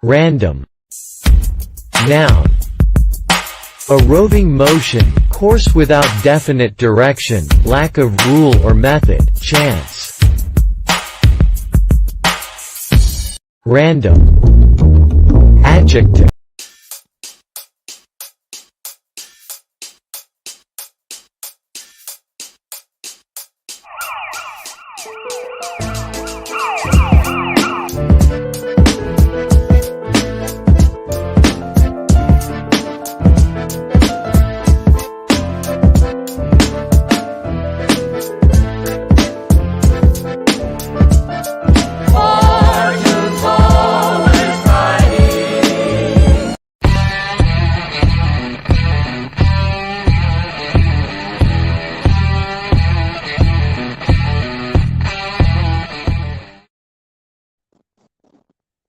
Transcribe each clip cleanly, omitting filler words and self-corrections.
Random. Noun. A roving motion, course without definite direction, lack of rule or method, chance. Random. Adjective.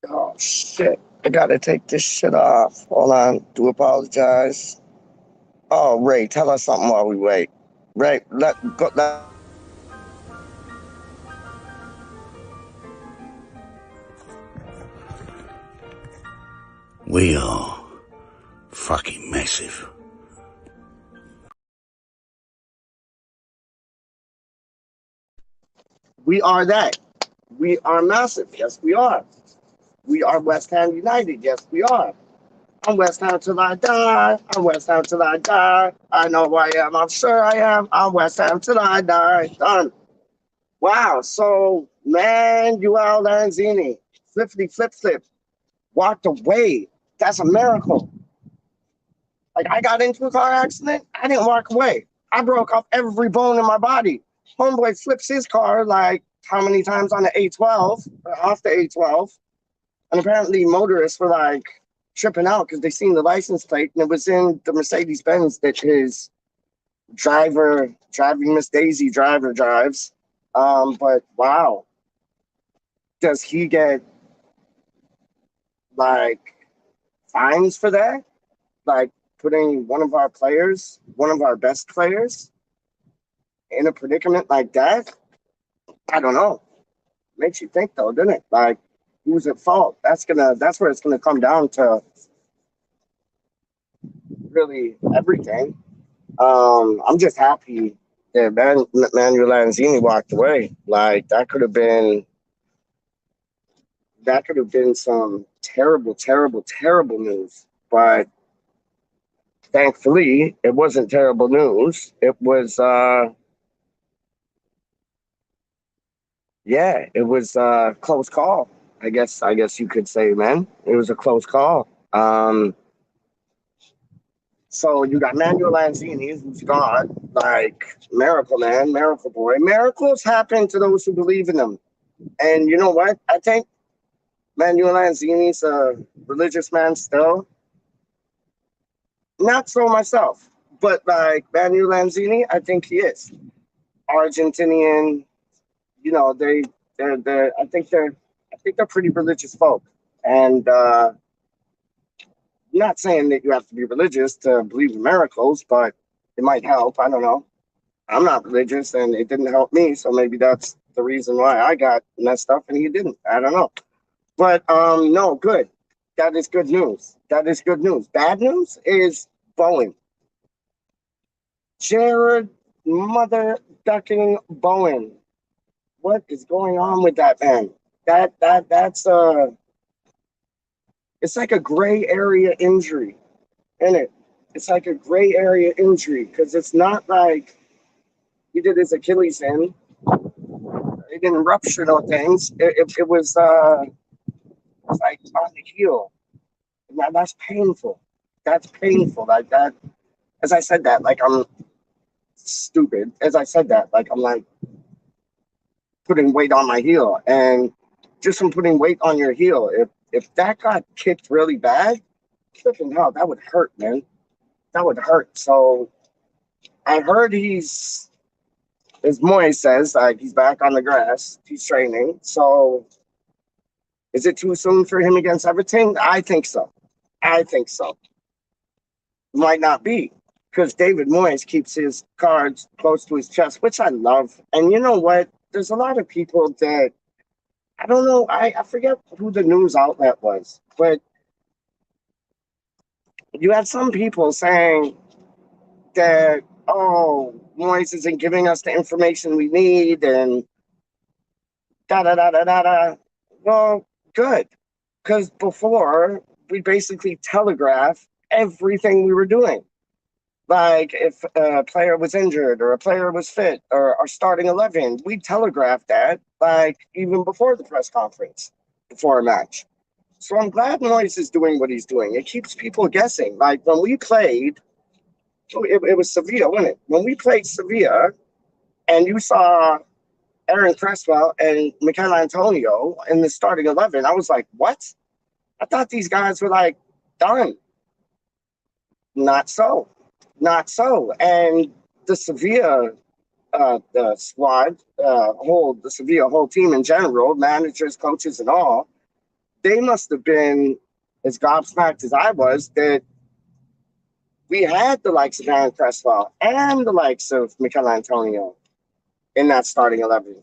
Oh shit. I gotta take this shit off. Hold on. Do apologize. Oh, Ray, tell us something while we wait. Ray, let We are fucking massive. we are that. We are massive. Yes, we are. We are West Ham United. Yes, we are. I'm West Ham till I die. I'm West Ham till I die. I know who I am. I'm sure I am. I'm West Ham till I die. Done. Wow. So, man, UL Lanzini, flippity flip, walked away. That's a miracle. Like, I got into a car accident. I didn't walk away. I broke off every bone in my body. Homeboy flips his car like how many times on the A12, or off the A12. And apparently motorists were like tripping out because they seen the license plate and it was in the Mercedes Benz that his driving Miss Daisy driver drives. But wow, does he get like fines for that? Like putting one of our players, one of our best players, in a predicament like that? I don't know. Makes you think though, doesn't it? Like, who's at fault? That's where it's gonna come down to really everything. I'm just happy that Manuel Lanzini walked away. Like that could have been some terrible, terrible, terrible news. But thankfully, it wasn't terrible news. It was yeah, it was a close call. I guess you could say, man. It was a close call. So you got Manuel Lanzini, who's God, like miracle man, miracle boy. Miracles happen to those who believe in them. And you know what? I think Manuel Lanzini's a religious man still. Not so myself, but like Manuel Lanzini, I think he is Argentinian. You know, they're I think they're pretty religious folk, and not saying that you have to be religious to believe in miracles, but it might help. I don't know. I'm not religious, and it didn't help me, so maybe that's the reason why I got messed up and he didn't. I don't know. But no, good. That is good news. That is good news. Bad news is Bowen. Jared mother ducking Bowen. What is going on with that man? That's it's like a gray area injury, isn't it? It's like a gray area injury because it's not like he did his Achilles in. It didn't rupture no things. It was like on the heel. That's painful. That's painful. Like that. As I said that, like I'm stupid. As I said that, like I'm like putting weight on my heel, and just from putting weight on your heel, if that got kicked really bad, flipping hell, that would hurt, man. That would hurt. So I heard he's, as Moy says, like he's back on the grass. He's training. So is it too soon for him against Everton? I think so. I think so. Might not be because David Moyes keeps his cards close to his chest, which I love. And you know what? There's a lot of people that I don't know. I forget who the news outlet was, but you had some people saying that, oh, Moyes isn't giving us the information we need and da da da da da da. Well, good. Because before, we basically telegraph everything we were doing. Like if a player was injured or a player was fit or our starting 11, we telegraphed that like even before the press conference, before a match. So I'm glad Moyes is doing what he's doing. It keeps people guessing. Like when we played, it was Sevilla, wasn't it? When we played Sevilla and you saw Aaron Cresswell and Michael Antonio in the starting 11, I was like, what? I thought these guys were like done. Not so. Not so. And the Sevilla the squad, the Sevilla whole team in general, managers, coaches, and all, they must have been as gobsmacked as I was that we had the likes of Aaron Cresswell and the likes of Michael Antonio in that starting 11.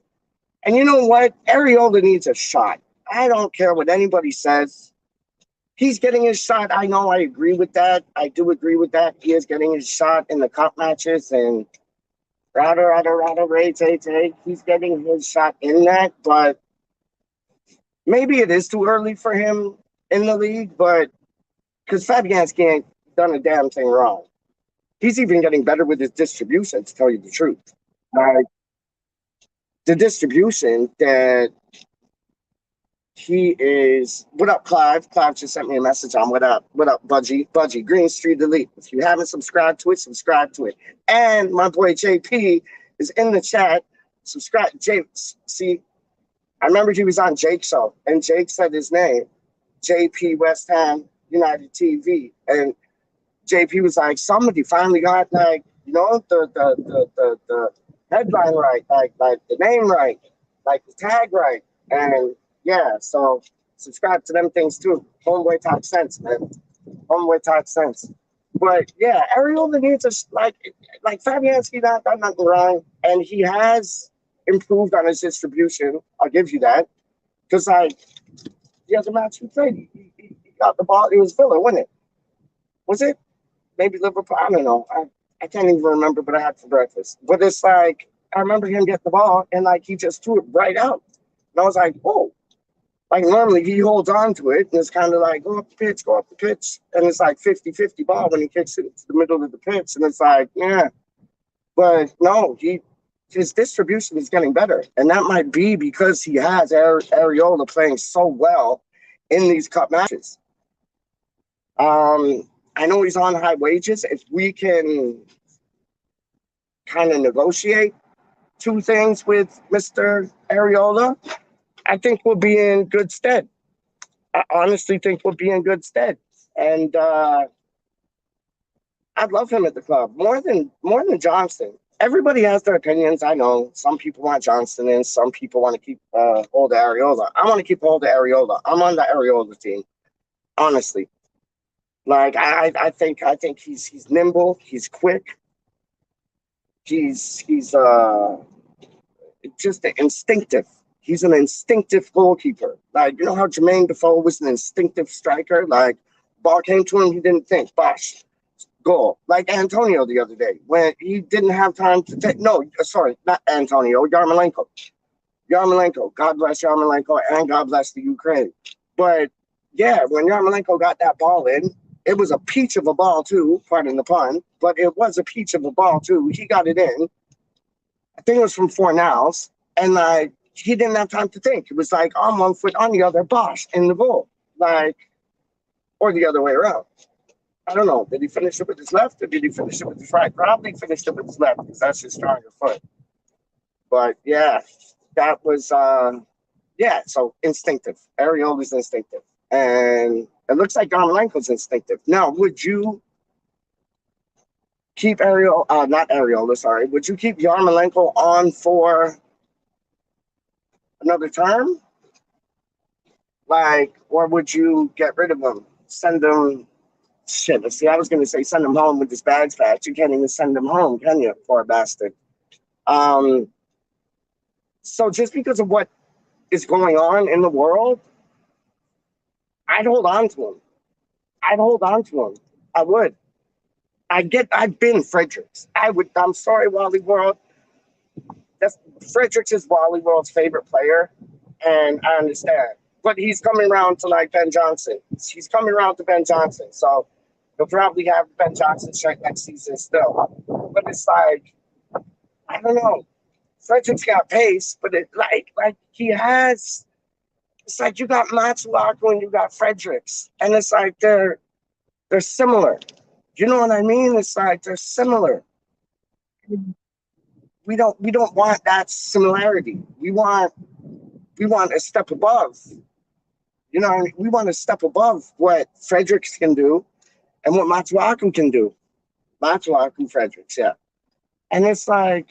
And you know what? Areola needs a shot. I don't care what anybody says. He's getting his shot. I know I agree with that. I do agree with that. He is getting his shot in the cup matches and Ray, Tay. He's getting his shot in that, but maybe it is too early for him in the league, but because Fabianski ain't done a damn thing wrong. He's even getting better with his distribution, to tell you the truth. Like the distribution that he is. What up, Clive? Clive just sent me a message on what up, Budgie? Budgie, Green Street Elite. If you haven't subscribed to it, subscribe to it. And my boy JP is in the chat. Subscribe, Jake. See, I remember he was on Jake's show, and Jake said his name, JP WeStHaM United TV, and JP was like, somebody finally got like, the headline right, like the name right, like the tag right, and yeah, so subscribe to them things too. Homeboy talk sense, man. Homeboy talk sense. But yeah, Ariola needs us like Fabianski not done nothing wrong, and he has improved on his distribution. I'll give you that. Because like the other match we played, he got the ball. It was Villa, wasn't it? Was it? Maybe Liverpool. I don't know. I can't even remember, but I had for breakfast. But it's like I remember him get the ball and like he just threw it right out. And I was like, oh, like normally he holds on to it and it's kind of like go up the pitch. And it's like 50-50 ball when he kicks it to the middle of the pitch. And it's like, yeah. But no, his distribution is getting better. And that might be because he has Areola playing so well in these cup matches. I know he's on high wages. If we can kind of negotiate two things with Mr. Areola, I think we'll be in good stead. I honestly think we'll be in good stead. And I'd love him at the club more than Johnston. Everybody has their opinions. I know some people want Johnston in, some people want to keep hold of Areola. I want to keep hold of Areola. I'm on the Areola team, honestly. Like I think he's nimble, he's quick, he's just instinctive. He's an instinctive goalkeeper. Like you know how Jermaine Defoe was an instinctive striker. Like ball came to him, he didn't think. Bosh, goal. Like Antonio the other day when he didn't have time to take. No, sorry, not Antonio. Yarmolenko. God bless Yarmolenko and God bless the Ukraine. But yeah, when Yarmolenko got that ball in, it was a peach of a ball too, pardon the pun, but it was a peach of a ball too. He got it in. I think it was from Fornals, and like he didn't have time to think. It was like on one foot, on the other, Bosh in the goal, like, or the other way around. I don't know. Did he finish it with his left or did he finish it with his right? Probably finished it with his left because that's his stronger foot. But yeah, that was yeah. So instinctive. Areola's instinctive, and it looks like Yarmolenko's instinctive. Now, would you keep not Areola, sorry. Would you keep Yarmolenko on for another term? Like, or would you get rid of him? Send him, shit, see, I was going to say send him home with his bags packed. You can't even send him home, can you, poor bastard? So just because of what is going on in the world, I'd hold on to him. I'd hold on to him. I would. I've been Fredericks. I'm sorry, Wally World. That's Fredericks is Wally World's favorite player, and I understand. But he's coming around to like Ben Johnson. He's coming around to Ben Johnson. So he'll probably have Ben Johnson shirt next season still. But it's like, I don't know. Fredericks got pace, but it like he has. It's like you got Matsuaku and you got Fredericks, and it's like they're similar. You know what I mean? It's like they're similar. We don't want that similarity. We want a step above. You know what I mean? We want a step above what Fredericks can do and what Matsuaku can do. Matsuaku Fredericks, yeah. And it's like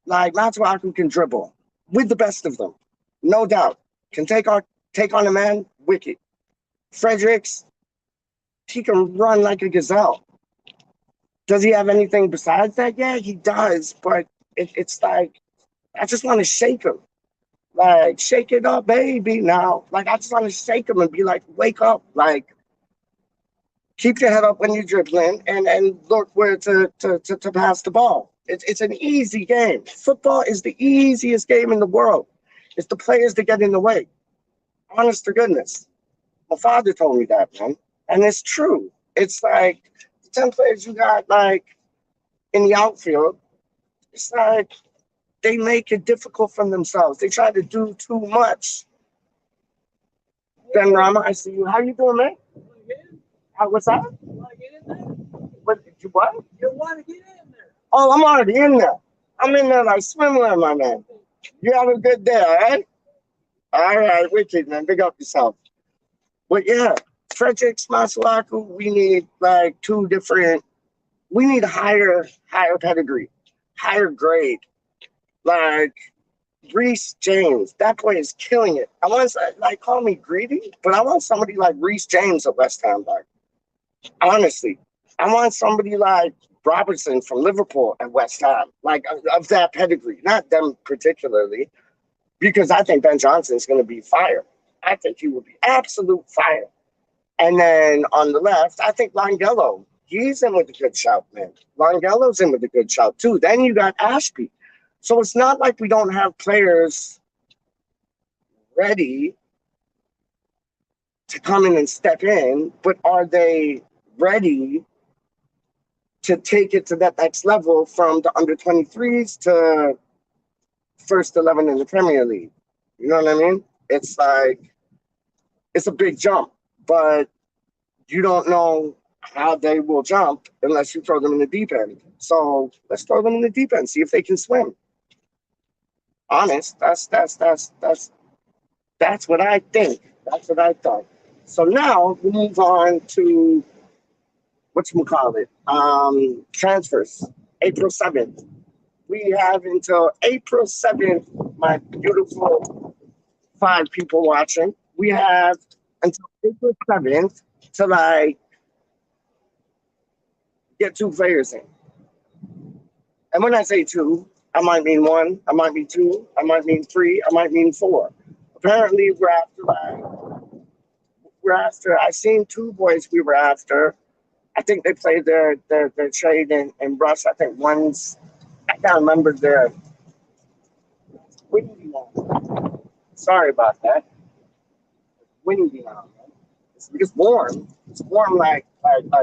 Matsuaku can dribble with the best of them, no doubt. Can take on a man, wicked. Fredericks, he can run like a gazelle. Does he have anything besides that? Yeah, he does. But it's like, I just want to shake him. Like, shake it up, baby. Now, like, I just want to shake him and be like, wake up. Like, keep your head up when you're dribbling and look where to pass the ball. It's an easy game. Football is the easiest game in the world. It's the players that get in the way. Honest to goodness. My father told me that, man. And it's true. It's like the 10 players you got, like, in the outfield, it's like they make it difficult for themselves. They try to do too much. Ben Rama, I see you. How you doing, man? What's that? What? You what? You want to get in there? Oh, I'm already in there. I'm in there like swimwear, my man. You have a good day, all right? All right, wicked, man. Big up yourself. But yeah, Fredericks, Matsuaku, we need like two different. We need higher pedigree, higher grade. Like Reece James, that boy is killing it. I want like call me greedy, but I want somebody like Reece James at West Ham. Like honestly, I want somebody like Robertson from Liverpool at West Ham, like of that pedigree. Not them particularly, because I think Ben Johnson is going to be fire. I think he will be absolute fire. And then on the left, I think Longello, he's in with a good shout, man. Longello's in with a good shout too. Then you got Ashby. So it's not like we don't have players ready to come in and step in, but are they ready to take it to that next level from the under 23s to first 11 in the Premier League? You know what I mean? It's like, it's a big jump, but you don't know how they will jump unless you throw them in the deep end. So let's throw them in the deep end, see if they can swim. Honest, that's what I think. That's what I thought. So now we move on to whatchamacallit, transfers. April 7th. We have until April 7th, my beautiful 5 people watching. We have until April 7th to like get 2 players in. And when I say 2, I might mean 1, I might mean 2, I might mean 3, I might mean 4. Apparently we're after I seen 2 boys we were after. I think they played their trade in Rush. I think one's, I can't remember their windy now. Sorry about that. Windy now. It's warm. It's warm like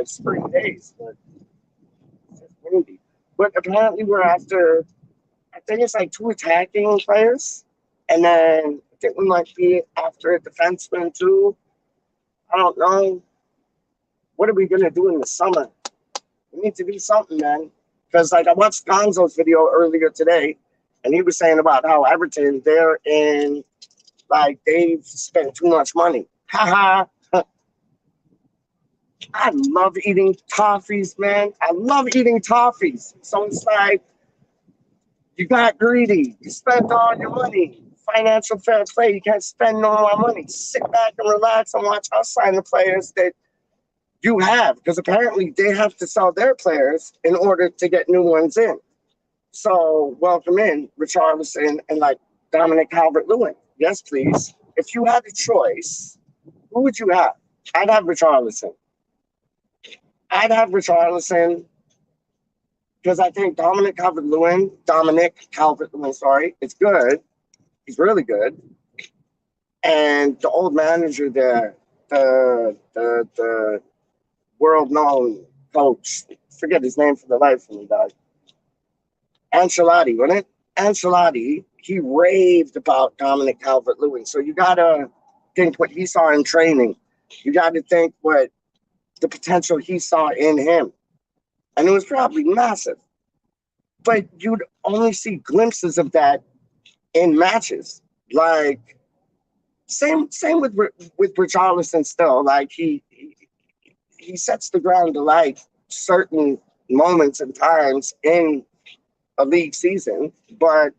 spring days, but it's just windy. But apparently we're after, I think it's like 2 attacking players. And then I think we might be after a defenseman too. I don't know. What are we going to do in the summer? We need to do something, man. Because like I watched Gonzo's video earlier today, and he was saying about how Everton, they're in, like they've spent too much money. Haha. I love eating toffees, man. I love eating toffees. So it's like, you got greedy. You spent all your money. Financial fair play. You can't spend no more money. Sit back and relax and watch us sign the players that you have. Because apparently they have to sell their players in order to get new ones in. So welcome in Richarlison and like Dominic Calvert-Lewin. Yes, please. If you had a choice, who would you have? I'd have Richarlison. I'd have Richarlison because I think Dominic Calvert-Lewin, sorry, is good. He's really good. And the old manager there, the world-known coach, forget his name for the life of me, dog. Ancelotti, wasn't it? Ancelotti, he raved about Dominic Calvert-Lewin. So you gotta think what he saw in training. You gotta think what the potential he saw in him. And it was probably massive. But you'd only see glimpses of that in matches. Like same with Richarlison still. Like he sets the ground to like certain moments and times in a league season, but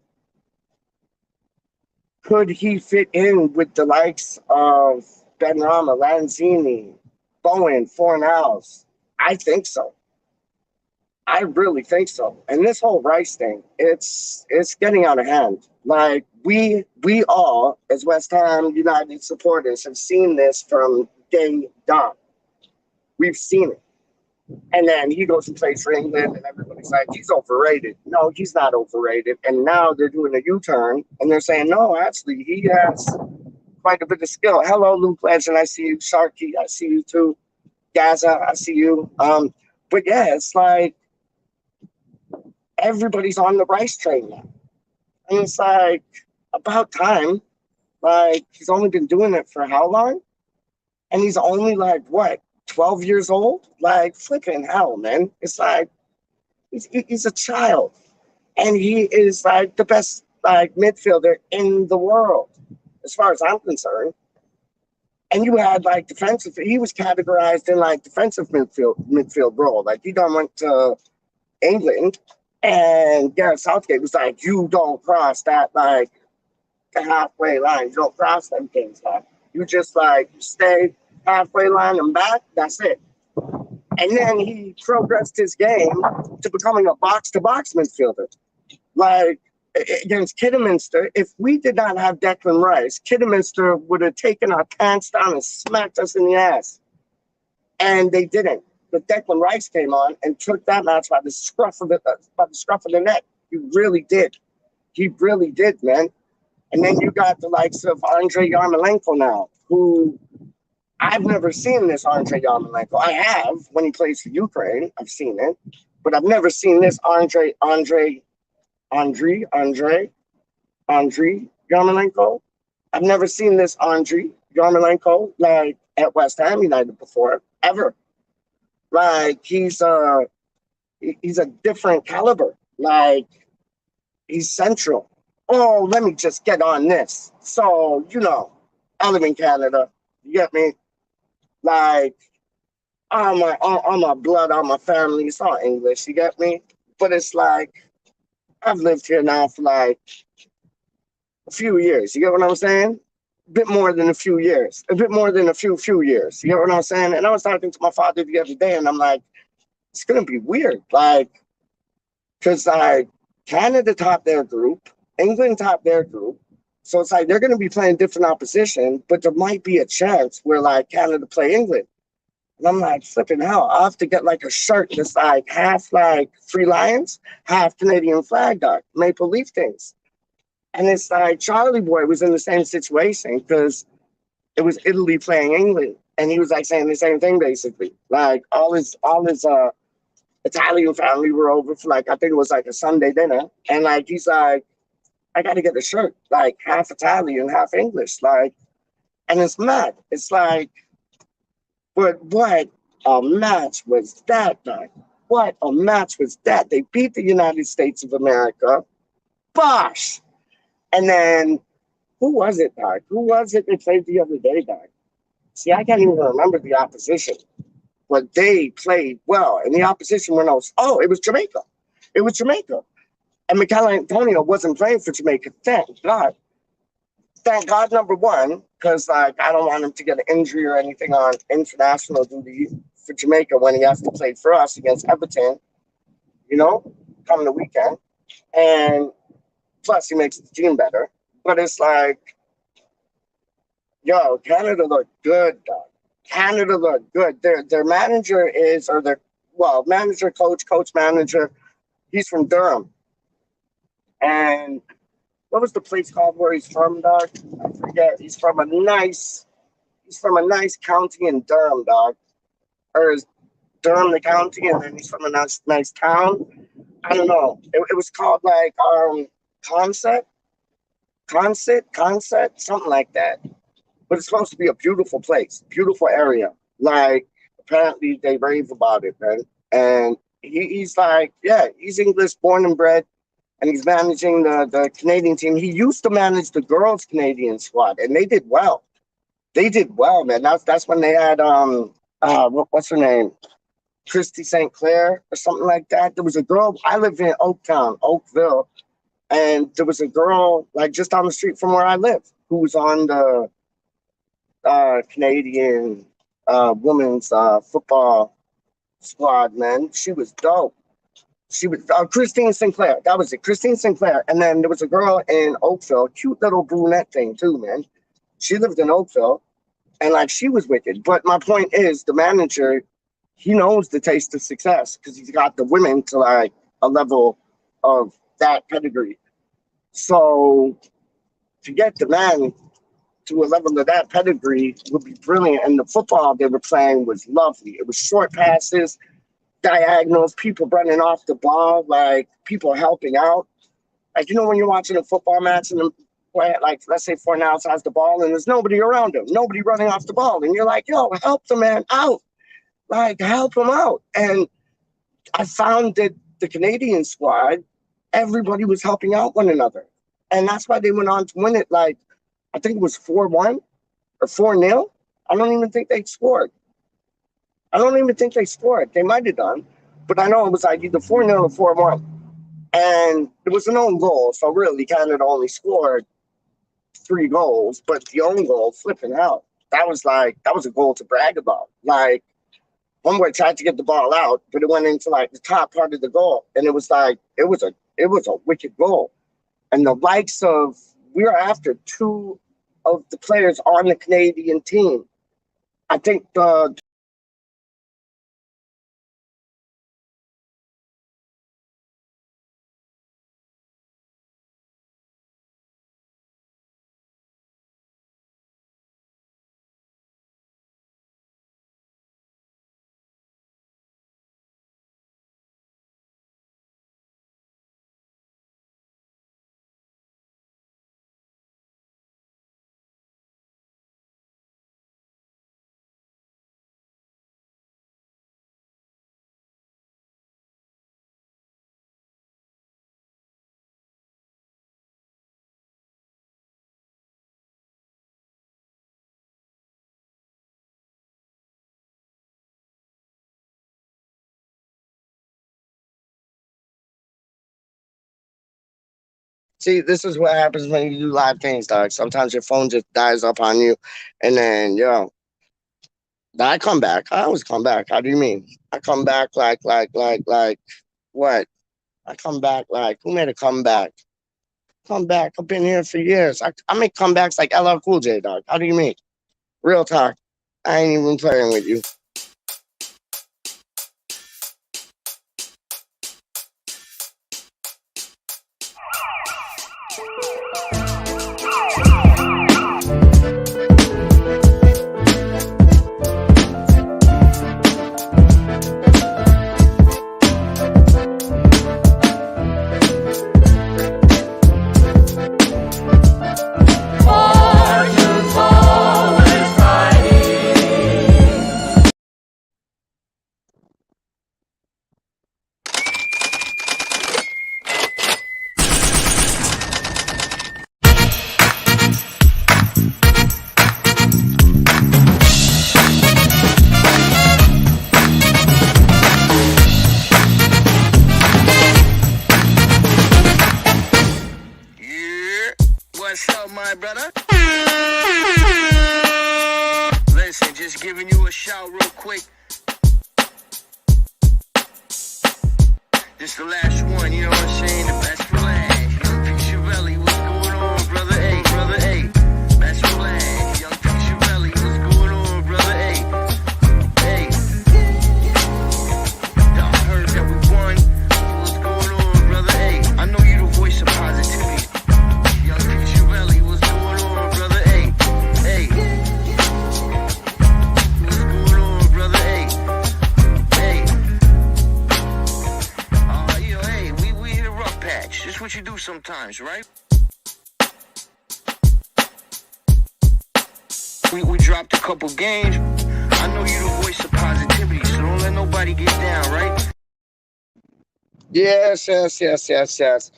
could he fit in with the likes of Benrahma, Lanzini, Bowen, Fornals? I think so. I really think so. And this whole Rice thing, it's getting out of hand. Like we all, as West Ham United supporters, have seen this from day dot. We've seen it. And then he goes and plays for England, and everybody's like, he's overrated. No, he's not overrated. And now they're doing a U-turn, and they're saying, no, actually, he has quite a bit of skill. Hello, Luke Legend. I see you. Sharky, I see you too. Gaza, I see you. But yeah, it's like everybody's on the Rice train now. And it's like about time. Like, he's only been doing it for how long? And he's only like, what, 12 years old? Like, flipping hell, man. It's like, he's a child. And he is like the best like midfielder in the world, as far as I'm concerned. And you had like defensive, he was categorized in like defensive midfield role. Like he done went to England and Gareth Southgate was like, you don't cross that like the halfway line. You don't cross them things, man. You just like stay halfway line and back, that's it. And then he progressed his game to becoming a box-to-box midfielder. Like against Kidderminster, if we did not have Declan Rice, Kidderminster would have taken our pants down and smacked us in the ass. And they didn't. But Declan Rice came on and took that match by the scruff of the neck. He really did. He really did, man. And then you got the likes of Andrei Yarmolenko now, who I've never seen this Andrei Yarmolenko. I have when he plays for Ukraine. I've seen it. But I've never seen this Andrei Yarmolenko. I've never seen this Andrei Yarmolenko like at West Ham United before, ever. Like he's a different caliber. Like he's central. Oh, let me just get on this. So, I live in Canada. You get me? Like all my blood, all my family, it's all English, you get me? But it's like I've lived here now for like a few years. You get what I'm saying? A bit more than a few years. A bit more than a few years. You get what I'm saying? And I was talking to my father the other day, and I'm like, it's gonna be weird. Like, because like Canada topped their group, England topped their group. So it's like they're gonna be playing different opposition, but there might be a chance where like Canada play England. And I'm like, flipping hell, I have to get like a shirt that's like half like Three Lions, half Canadian flag dog, maple leaf things. And it's like Charlie Boy was in the same situation because it was Italy playing England. And he was like saying the same thing basically. Like all his Italian family were over for like, I think it was like a Sunday dinner. And like he's like, I gotta get a shirt, like half Italian, half English. Like, and it's mad. It's like, but what a match was that, dog? What a match was that? They beat the United States of America. Bosh! And then, who was it, dog? Who was it they played the other day, dog? See, I can't even remember the opposition. But they played well. And the opposition went, it was Jamaica. It was Jamaica. And Mikel Antonio wasn't playing for Jamaica. Thank God. Thank God, number one, because like I don't want him to get an injury or anything on international duty for Jamaica when he has to play for us against Everton, coming the weekend. And plus he makes the team better. But it's like Yo, Canada looked good, dog. Canada looked good. Their manager is, or their, well, manager, coach, manager. He's from Durham. And what was the place called where he's from, dog? I forget. He's from a nice county in Durham, dog. Or is Durham the county, and then he's from a nice town. I don't know. It was called like concept, something like that. But it's supposed to be a beautiful place, beautiful area. Like apparently they rave about it, man. And he's like, yeah, he's English, born and bred, and he's managing the Canadian team. He used to manage the girls' Canadian squad, and they did well. They did well, man. That's when they had what's her name? Christy St. Clair or something like that. There was a girl. I live in Oakville, and there was a girl like just down the street from where I live who was on the Canadian women's football squad. Man, she was dope. She was Christine Sinclair. That was it, Christine Sinclair. And then there was a girl in Oakville, cute little brunette thing too, man. She lived in Oakville, and like she was wicked. But my point is, the manager, he knows the taste of success because he's got the women to like a level of that pedigree. So to get the man to a level of that pedigree would be brilliant. And the football they were playing was lovely. It was short passes, diagonals, people running off the ball, like people helping out. Like, you know, when you're watching a football match and like, let's say Fornals has the ball and there's nobody around him, nobody running off the ball. And you're like, yo, help the man out. Like, help him out. And I found that the Canadian squad, everybody was helping out one another. And that's why they went on to win it. Like, I think it was 4-1 or 4-0. I don't even think they scored. They might have done. But I know it was like either 4-0 or 4-1. And it was an own goal. So really, Canada only scored 3 goals. But the own goal, flipping out. That was a goal to brag about. Like, one boy tried to get the ball out, but it went into like the top part of the goal. And it was a wicked goal. And the likes of, we are after 2 of the players on the Canadian team. I think see, this is what happens when you do live things, dog. Sometimes your phone just dies up on you, and then I come back. I always come back. How do you mean? I come back like what? I come back like, who made a comeback? Come back. I've been here for years. I make comebacks like LL Cool J, dog. How do you mean? Real talk. I ain't even playing with you. What's up, my brother? Listen, just giving you a shout real quick. This the last one, you know what I'm saying? The best for last. Young P. Chiavelli, what's going on, brother? Hey, brother, hey. Best for last. Young P. what you do sometimes, right? We dropped a couple games. I know you the voice of positivity, so don't let nobody get down, right? Yes, yes, yes, yes, yes.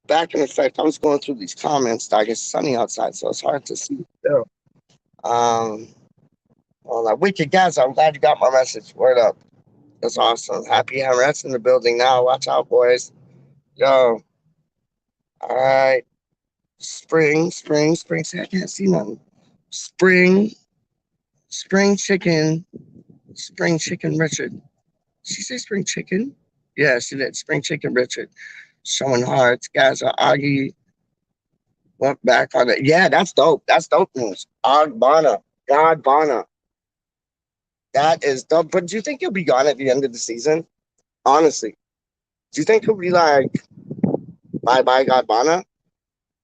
Back in effect, I was going through these comments. Dog, it's sunny outside, so it's hard to see still. Um, well, like Wicked guys, I'm glad you got my message. Word up. That's awesome. Happy Hamret's in the building now. Watch out, boys. Yo. All right. Spring, spring, spring. See, I can't see nothing. Spring, spring chicken Richard. Did she say spring chicken? Yeah, she did. Spring chicken Richard. Showing hearts. Guys are Augie. Went back on it. Yeah, that's dope. That's dope news. Ogbonna. God Bonna. That is dope. But do you think he'll be gone at the end of the season? Honestly. Do you think he'll be like, bye bye, God Bonna?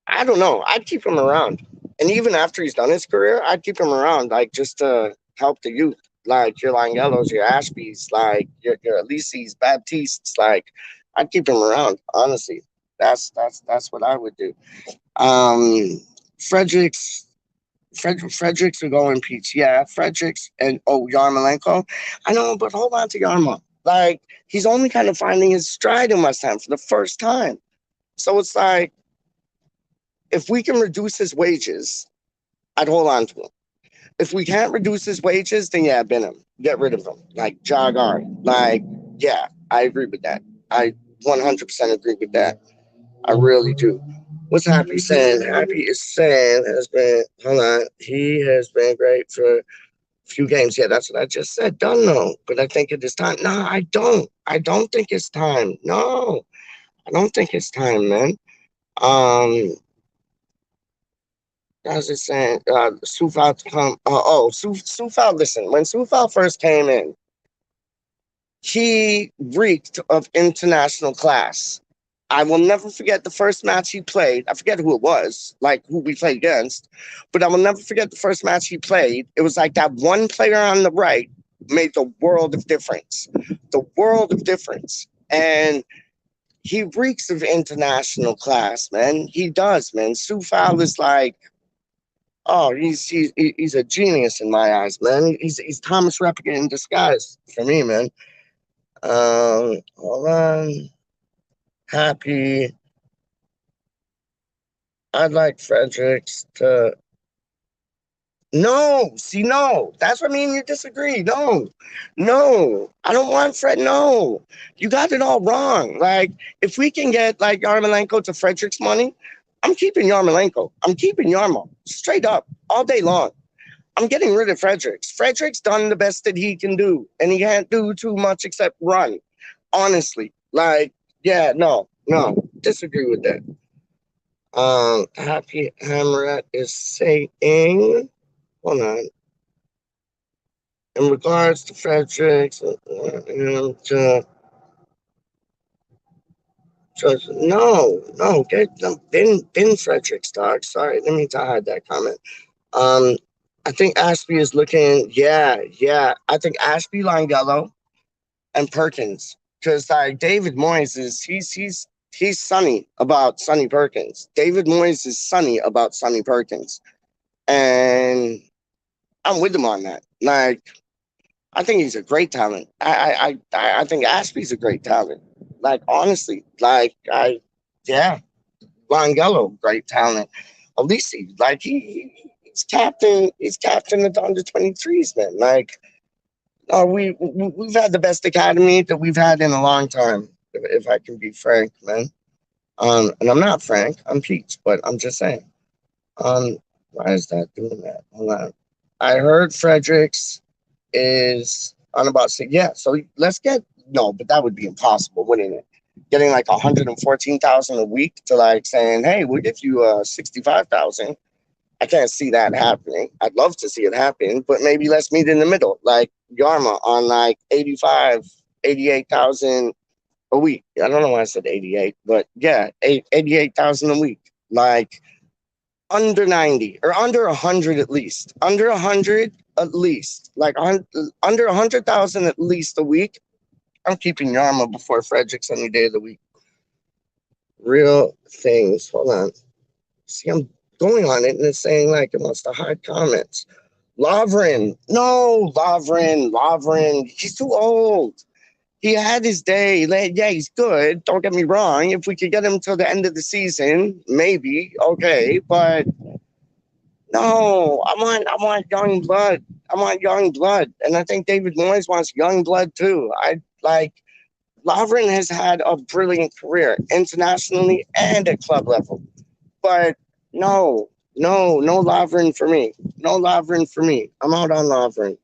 I don't know. I'd keep him around. And even after he's done his career, I'd keep him around, like just to help the youth. Like your Langelos, your Ashbys, like your Elises, Baptistes, like I'd keep him around, honestly. That's what I would do. Um Fredericks Fredericks will go in peach. Yeah, Fredericks and Yarmolenko. I know, but hold on to Yarmo. Like he's only kind of finding his stride in West Ham for the first time. So it's like if we can reduce his wages, I'd hold on to him. If we can't reduce his wages, then yeah, bin him. Get rid of him. Like Jagar. Like, yeah, I agree with that. I 100% agree with that. I really do. What's Happy saying? Happy is saying has been, hold on, he has been great for a few games. Yeah, that's what I just said. Done though. But I think it is time. No, I don't. I don't think it's time. No, I don't think it's time, man. Um, As it's saying, Sufal to come. Sufal, listen, when Sufal first came in, he reeked of international class. I will never forget the first match he played. I forget who it was, like who we played against, but I will never forget the first match he played. It was like that one player on the right made the world of difference. The world of difference. And he reeks of international class, man. He does, man. Sufal is like, oh, he's a genius in my eyes, man. He's Thomas Replicant in disguise for me, man. Hold on. Happy. I'd like Fredericks to. No, see, no. That's what I mean. You disagree. No, no. I don't want Fred. No, you got it all wrong. Like, if we can get like Yarmolenko to Fredericks money, I'm keeping Yarmolenko. I'm keeping Yarmo straight up all day long. I'm getting rid of Fredericks. Fredericks done the best that he can do, and he can't do too much except run. Honestly, like, yeah, no, disagree with that. Happy Hamrat is saying, hold on. In regards to Fredericks, get them bin Fredericks, dog. Sorry, let me hide that comment. I think Ashby is looking, yeah. I think Ashby, Langello, and Perkins. Because like David Moyes is he's sunny about Sonny Perkins. David Moyes is sunny about Sonny Perkins. And I'm with him on that. Like, I think he's a great talent. I think Ashby's a great talent. Like honestly, yeah, Langello, great talent. Alisi, like he's captain of the under 23s, man. Like, we've had the best academy that we've had in a long time, if I can be frank, man. And I'm not Frank, I'm Peach, but I'm just saying. Why is that doing that? Hold on. I heard Fredericks is on about yeah. So let's get no, but that would be impossible, wouldn't it? Getting like 114,000 a week to like saying, hey, we'll give you 65,000. I can't see that happening. I'd love to see it happen, but maybe let's meet in the middle, like Yarma on like 88,000 a week. I don't know why I said 88, but yeah, 88,000 a week. Like under 90 or under 100 at least. Under 100 at least. Like under 100,000 at least a week. I'm keeping Yarma before Fredericks any day of the week. Real things. Hold on. See, I'm going on it and it's saying like it wants to hide comments. Lovren. No, Lovren. He's too old. He had his day. Yeah, he's good. Don't get me wrong. If we could get him till the end of the season, maybe. Okay. But no, I want young blood. I want young blood. And I think David Moyes wants young blood too. I like Lovren has had a brilliant career internationally and at club level. But no Lovren for me. No Lovren for me. I'm out on Lovren.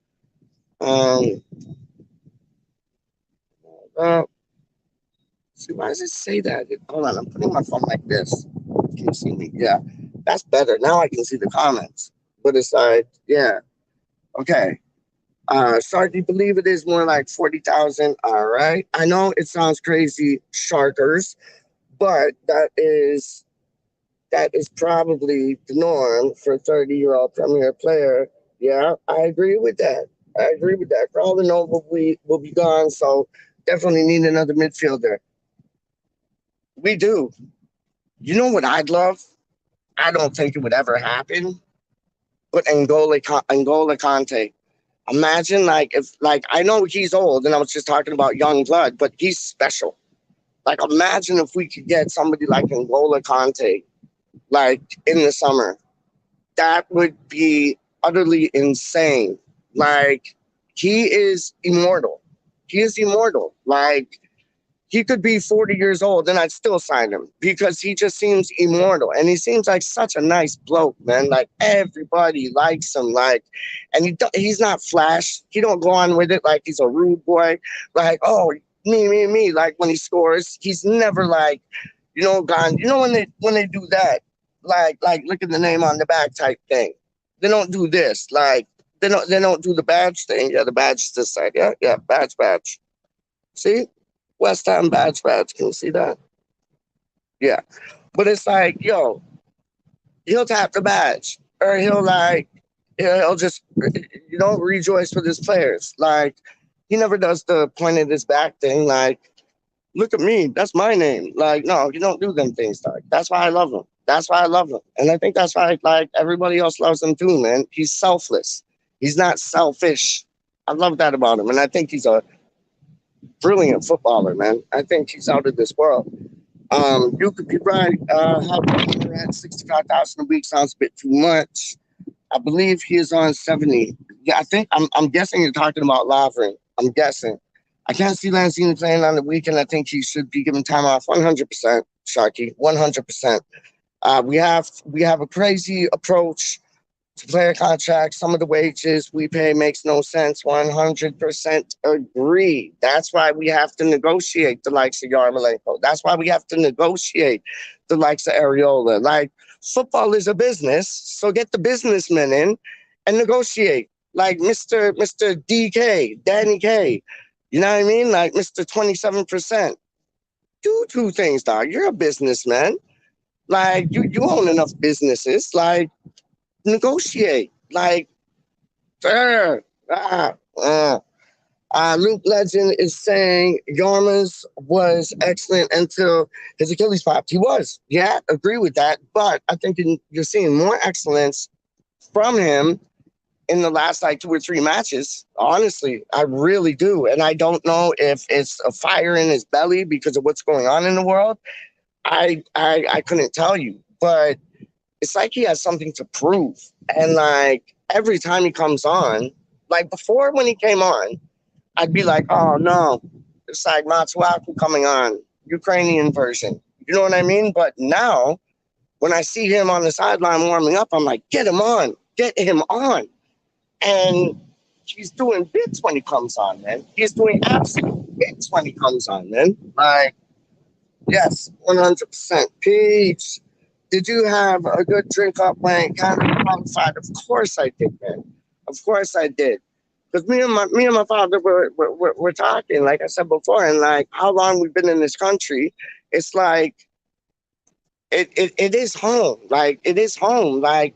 Um, uh, see, why does it say that? Hold on, I'm putting my phone like this. Can you see me? Yeah, that's better. Now I can see the comments. But it's like, yeah, okay. Sorry, do you believe it is more like 40,000? All right. I know it sounds crazy, Sharkers, but that is probably the norm for a 30-year-old Premier player. Yeah, I agree with that. I agree with that. Crowder will be gone, so definitely need another midfielder. We do. You know what I'd love? I don't think it would ever happen, but Angola Conte. Imagine like if like I know he's old and I was just talking about young blood, but he's special. Like imagine if we could get somebody like Angola Conte like in the summer. That would be utterly insane. Like he is immortal. He is immortal. Like he could be 40 years old and I'd still sign him because he just seems immortal. And he seems like such a nice bloke, man. Like everybody likes him. Like, and he's not flash. He don't go on with it like he's a rude boy. Like, oh, me. Like when he scores, he's never like, gone. You know when they do that, like look at the name on the back type thing. They don't do this. Like they don't do the badge thing. Yeah, the badge is this side. Yeah, badge. See? WeStHaM badge. Can you see that? Yeah. But it's like, yo, he'll tap the badge. Or he'll just rejoice with his players. Like he never does the point at his back thing, like, look at me, that's my name. Like, no, you don't do them things, dog. That's why I love him. That's why I love him. And I think that's why like everybody else loves him too, man. He's selfless. He's not selfish. I love that about him. And I think he's a brilliant footballer, man. I think he's out of this world. You could be right. How you're at 65,000 a week sounds a bit too much. I believe he is on 70. Yeah, I think I'm guessing you're talking about Lovren. I'm guessing. I can't see Lanzini playing on the weekend. I think he should be given time off 100%, Sharky, 100%. We have a crazy approach to player contracts. Some of the wages we pay makes no sense. 100% agree. That's why we have to negotiate the likes of Yarmolenko. That's why we have to negotiate the likes of Areola. Like football is a business, so get the businessmen in and negotiate. Like Mr. DK, Danny K. You know what I mean? Like Mr. 27%. Do two things, dog. You're a businessman. Like you own enough businesses. Like negotiate. Like, uh, uh, uh. Luke Legend is saying Yarmas was excellent until his Achilles popped. He was. Yeah, agree with that. But I think you're seeing more excellence from him in the last like 2 or 3 matches. Honestly, I really do. And I don't know if it's a fire in his belly because of what's going on in the world. I couldn't tell you. But it's like he has something to prove. And like every time he comes on, like before when he came on, I'd be like, oh no, it's like Matsuaku coming on, Ukrainian version. You know what I mean? But now when I see him on the sideline warming up, I'm like, get him on. And he's doing bits when he comes on, man. He's doing absolute bits when he comes on, man. Like, yes, 100%. Peach, did you have a good drink up when Canada qualified? Of course I did, man. Of course I did. Because me and my father were talking, like I said before, and like how long we've been in this country. It's like it is home. Like it is home. Like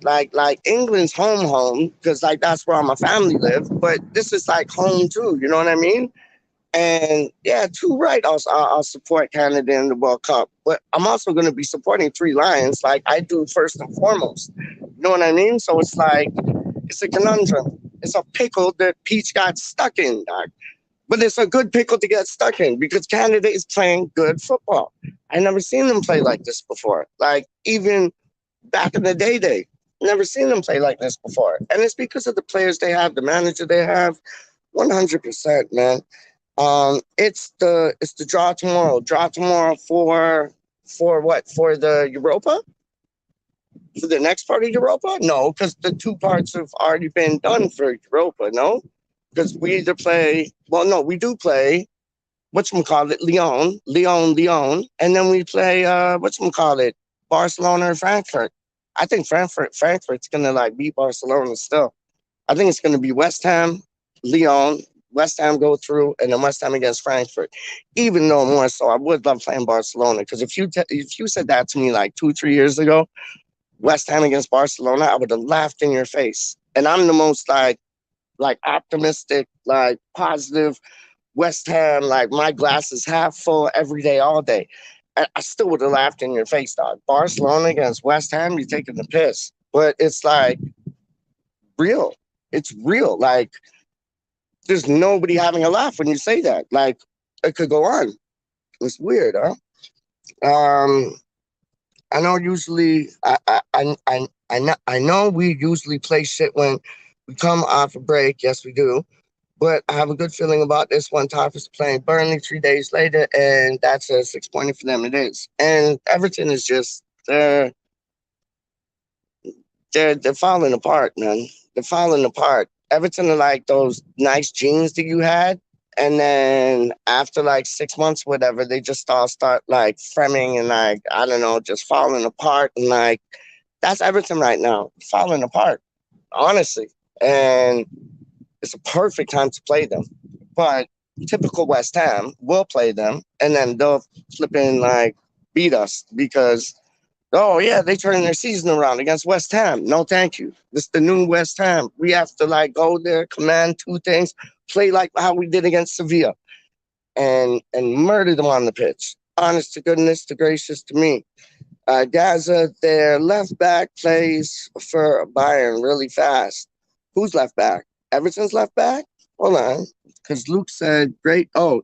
England's home because like that's where all my family live. But this is like home too. You know what I mean? And yeah, too right. I'll support Canada in the World Cup, but I'm also going to be supporting Three Lions, like I do first and foremost. You know what I mean? So it's like it's a conundrum. It's a pickle that Peach got stuck in, dog. But it's a good pickle to get stuck in because Canada is playing good football. I never seen them play like this before. Like even back in the day, never seen them play like this before. And it's because of the players they have, the manager they have. 100%, man. It's the draw tomorrow. Draw tomorrow for what? For the Europa? For the next part of Europa? No, because the two parts have already been done for Europa. No, because we either play. Well, no, we do play. Whatchamacallit, Lyon, and then we play whatchamacallit, Barcelona or Frankfurt. I think Frankfurt's gonna like beat Barcelona still. I think it's gonna be West Ham, Lyon, West Ham go through, and then West Ham against Frankfurt. Even though more so, I would love playing Barcelona because if you said that to me like 2 3 years ago, West Ham against Barcelona, I would have laughed in your face. And I'm the most like optimistic, like positive West Ham, like my glass is half full every day, all day. I still would have laughed in your face, dog. Barcelona against West Ham, you're taking the piss. But it's like real. It's real. Like there's nobody having a laugh when you say that. Like it could go on. It's weird, huh? Um, I know usually I know we usually play shit when we come off a break. Yes, we do. But I have a good feeling about this one. Toffees playing Burnley 3 days later, and that's a 6 pointer for them. It is, and Everton is just they're falling apart, man. They're falling apart. Everton are like those nice jeans that you had, and then after like 6 months, whatever, they just all start like fremming and like I don't know, just falling apart, and like that's Everton right now, falling apart, honestly. And it's a perfect time to play them. But typical West Ham will play them and then they'll flip in like beat us because oh yeah, they turn their season around against West Ham. No thank you. This is the new West Ham. We have to like go there, command two things, play like how we did against Sevilla and murder them on the pitch. Honest to goodness, to gracious to me. Gaza, their left back plays for Bayern really fast. Who's left back? Everton's left back? Hold on. Because Luke said, great. Oh,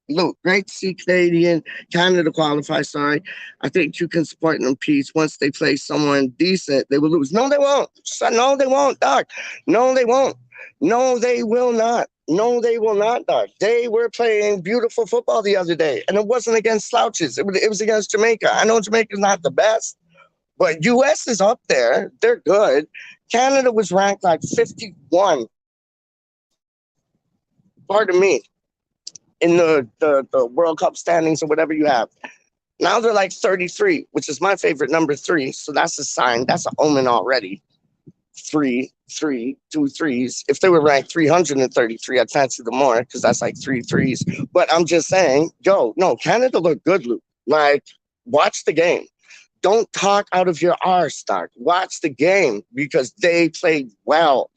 Luke, great to see Canada qualify. Sorry. I think you can support them, Peace. Once they play someone decent, they will lose. No, they won't. No, they won't, Doc. No, they won't. No, they will not. No, they will not, Doc. They were playing beautiful football the other day, and it wasn't against slouches. It was against Jamaica. I know Jamaica's not the best, but U.S. is up there. They're good. Canada was ranked like 51, pardon me, in the World Cup standings or whatever you have. Now they're like 33, which is my favorite number three. So that's a sign. That's an omen already. Three, two threes. If they were ranked 333, I'd fancy them more because that's like three threes. But I'm just saying, yo, no, Canada looked good, Luke. Like, watch the game. Don't talk out of your arse, Stark. Watch the game because they played well.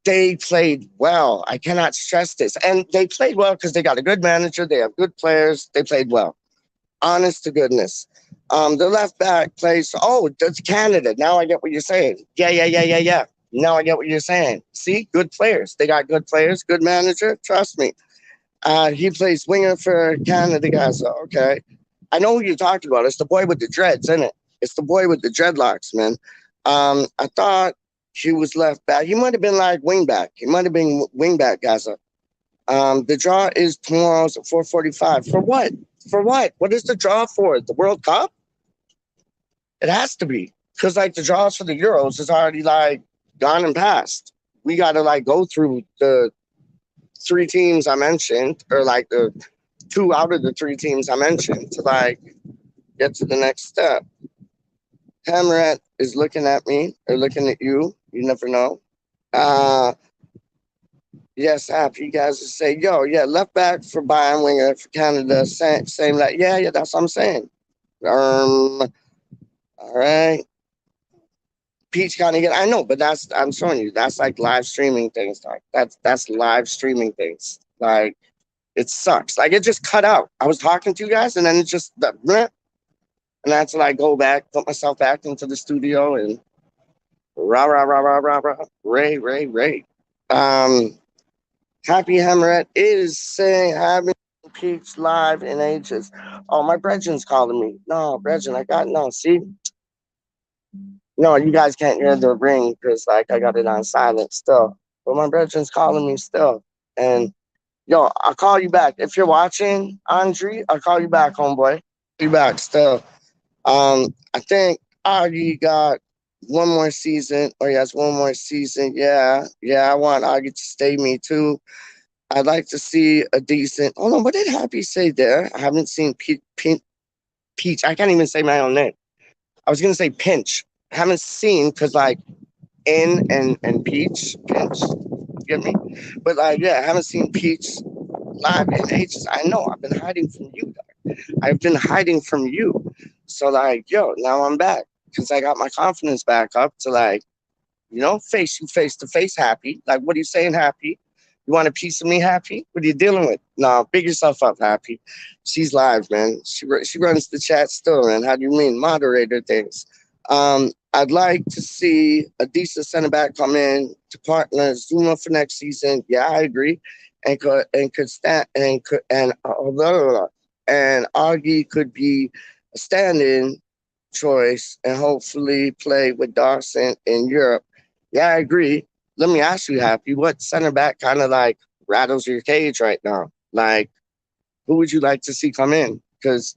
They played well. I cannot stress this. And they played well because they got a good manager. They have good players. They played well. Honest to goodness. The left back plays. Oh, that's Canada. Now I get what you're saying. Yeah. Now I get what you're saying. See, good players. They got good players, good manager. Trust me. He plays winger for Canada, guys. Okay. I know who you're talking about. It's the boy with the dreads, isn't it? It's the boy with the dreadlocks, man. I thought he was left back. He might have been like wing back. He might have been wing back, Gaza. The draw is tomorrow's at 4:45. For what? For what? What is the draw for? The World Cup? It has to be. Because like the draws for the Euros is already like gone and past. We gotta like go through the three teams I mentioned, or like the two out of the three teams I mentioned to like get to the next step. Hamrat is looking at me or looking at you. You never know. Uh yes, happy you guys to say, yo, yeah, left back for Bayern, winger for Canada, same like yeah, that's what I'm saying. All right. Peach kind of get I know, but that's I'm showing you that's like live streaming things, like that's live streaming things. Like It sucks. Like it just cut out. I was talking to you guys, and then it just and that's when I go back, put myself back into the studio, and rah rah rah rah rah rah. Ray. Um, Happy Hammerette is saying having Peach live in ages. Oh, my Bretren's calling me. No, Brethren, I got no. See, no, you guys can't hear the ring because like I got it on silent still. But my Bretren's calling me still, and yo, I'll call you back if you're watching, Andre. I'll call you back, homeboy. You back still. I think Augie got one more season, or he has one more season. Yeah, I want Augie to stay. Me too. I'd like to see a decent. Oh no, what did Happy say there? I haven't seen Peach. I can't even say my own name. I was gonna say Pinch. I haven't seen because like N and Peach Pinch. You get me? But like yeah, I haven't seen Peach live in ages. I know. I've been hiding from you, dog. I've been hiding from you. So like yo, now I'm back because I got my confidence back up to like face you face to face, Happy. Like what are you saying, Happy? You want a piece of me, Happy? What are you dealing with? No, big yourself up, Happy. She's live, man. She runs the chat still, man. How do you mean moderator things? I'd like to see a decent center back come in to partner Zuma for next season. Yeah, I agree. And could stand and Augie could be a stand-in choice and hopefully play with Dawson in Europe. Yeah, I agree. Let me ask you, Happy, what center back kind of like rattles your cage right now? Like, who would you like to see come in? Because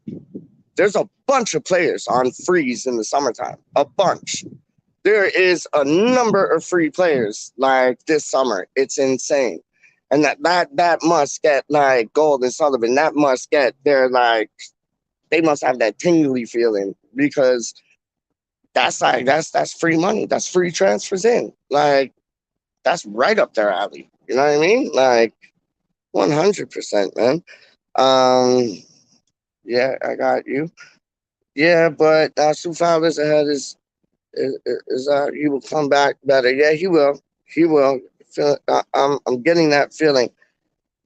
there's a bunch of players on freeze in the summertime. A bunch. There is a number of free players like this summer. It's insane. And that must get like Gold and Sullivan. That must get their like they must have that tingly feeling because that's free money. That's free transfers in. Like that's right up their alley. You know what I mean? Like 100%, man. Yeah, I got you. Yeah, but Stu Fowler's ahead is he will come back better. Yeah, he will. He will. I'm getting that feeling.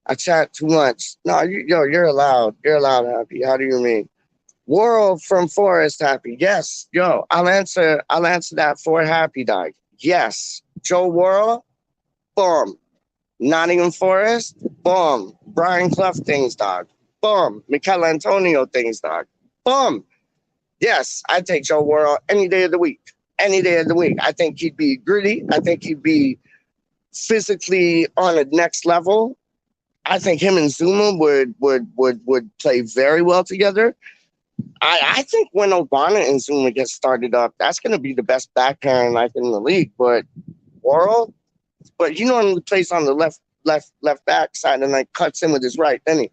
I chat too much. No, you're allowed. You're allowed, Happy. How do you mean? World from Forest, Happy. Yes, yo, I'll answer that for Happy Dog. Yes. Joe Worrell, boom. Nottingham Forest, boom. Brian Clough things, dog. Boom. Mikel Antonio things, dog. Boom. Yes, I'd take Joe Worrell any day of the week. Any day of the week. I think he'd be gritty. I think he'd be physically on a next level. I think him and Zuma would play very well together. I think when Obama and Zuma get started up, that's going to be the best back pairing like in the league. But Worrell, but he normally plays on the left back side and like cuts in with his right, then he.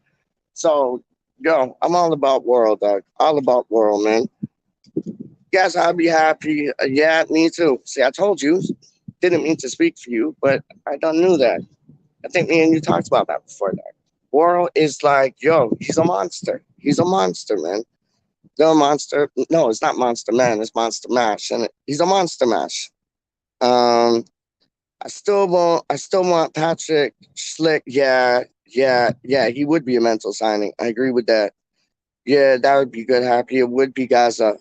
So yo, I'm all about Worrell, dog. All about Worrell, man. Yes, I'll be happy. Yeah, me too. See, I told you. Didn't mean to speak for you, but I don't knew that. I think me and you talked about that before that. Worrell is like, yo, he's a monster. He's a monster, man. No monster. No, it's not Monster Man. It's Monster Mash, and he's a Monster Mash. I still want Patrick Schlick. Yeah. He would be a mental signing. I agree with that. Yeah, that would be good. Happy. It would be Gaza.